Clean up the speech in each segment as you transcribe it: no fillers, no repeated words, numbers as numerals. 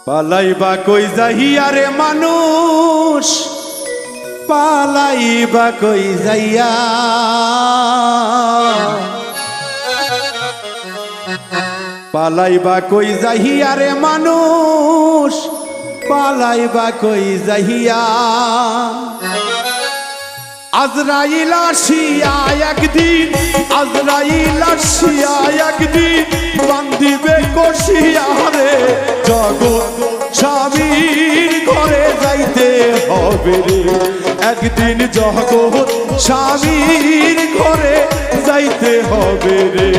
পালাইবা কই যাইয়া রে মানুষ, পালাইবা কই যাইয়া, পালাইবা কই যাইয়া রে মানুষ, পালাইবা কই যাইয়া। আজরাইল আসিয়া একদিন, আজরাইল আসিয়া একদিন বান্ধিবে কষিয়া রে, জগৎ স্বামীর ঘরে যাইতে হবে রে, একদিন জগৎ স্বামীর ঘরে যাইতে হবে রে।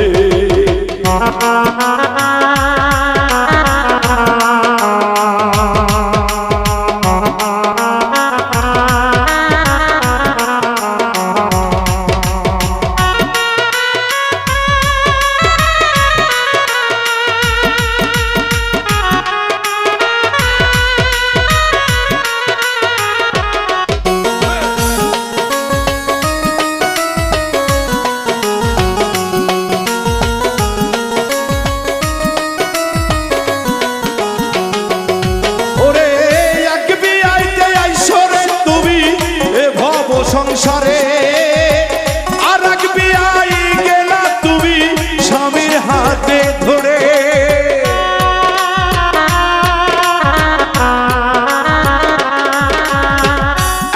সংসারে আর এক বিয়াই গেলা তুমি স্বামীর হাতে ধরে,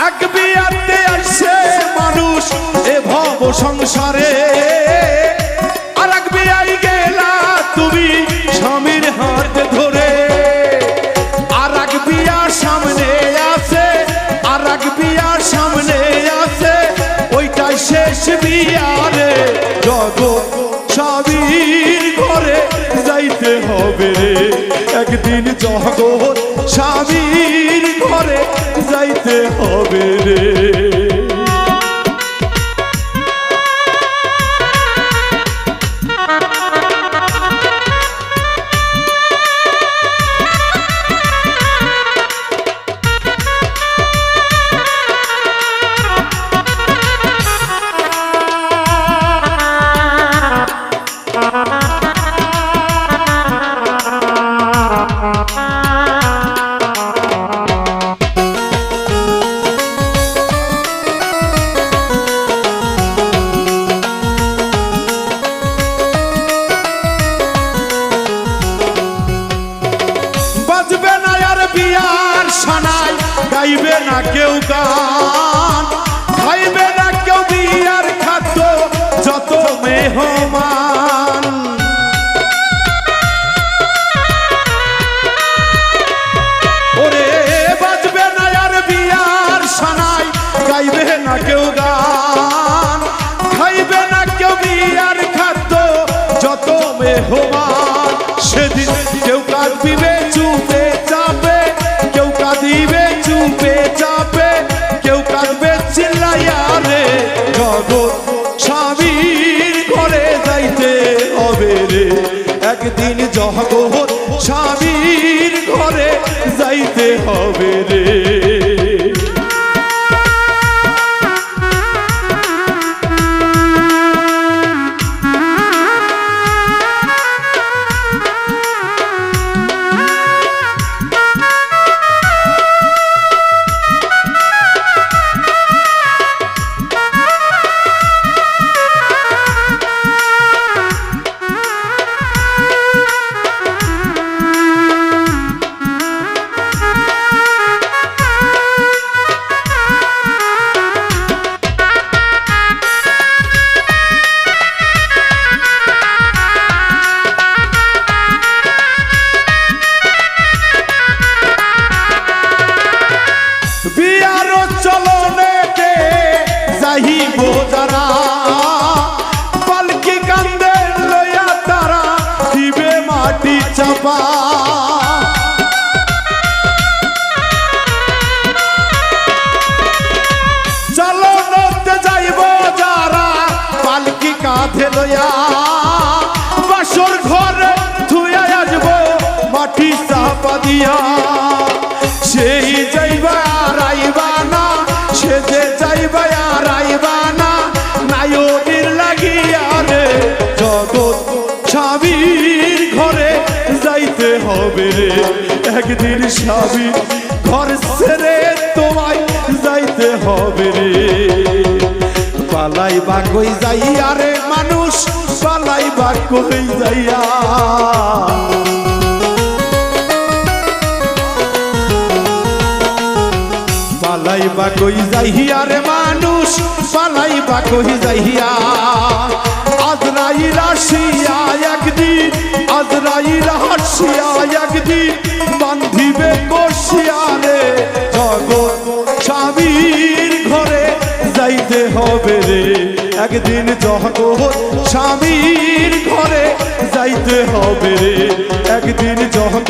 এক বিয়াতে আসে মানুষ এ ভব সংসারে, আর এক বিয়াই গেলা তুমি স্বামীর হাতে ধরে, আর এক বিয়া সামনে আছে, আর এক বিয়া সামনে শেষ বিয়ারে, জগৎ স্বামীর ঘরে যাইতে হবে রে, একদিন জগৎ স্বামীর ঘরে যাইতে হবে রে। গাইবে না কেউ গান, খাইবে না কেউ বিয়ার খাদ্য যত মেহমান, ওরে বাজবে না আর বিয়ার সানাই, গাইবে না কেউ গান, খাইবে না কেউ বিয়ার খাদ্য যত মেহমান, সেদিন কেউ কাঁদবিবে চুপে চাপে, কেউ কাঁদিবে চুপে চাপে, কেউ কাঁদবে চিল্লাইয়া রে, জগৎ স্বামীর ঘরে যাইতে হবে রে, একদিন জগৎ স্বামীর ঘরে যাইতে হবে রে। পালকি কান্দে লইয়া তারা দিবে মাটি চাপা, চলো নদে যাইব যারা পালকি কাঁধে লইয়া, বাসর ঘরে ধুইয়া আসবো মাটি চাপা দিয়া, সেই যাইবা আর আইবা না, সে যে যাইবা আর আইবা না, নায়কের লাগিয়া রে, জগৎ স্বামীর ঘরে যাইতে যাইতে হবে রে একদিন স্বামী ঘর ছেড়ে তোমায় যাইতে হবে রে পালাই বা কই যাইয়া রে মানুষ পালাই বা কই যাইয়া পালাই বা কই যাইয়া রে মানুষ পালাই বা কই যাইয়া আজরাইল আসিয়া একদিন আজরাইল আসিয়া একদিন বান্ধিবে কষিয়া রে জগৎ স্বামীর ঘরে যাইতে হবে রে একদিন জগৎ স্বামীর ঘরে যাইতে হবে রে একদিন জগৎ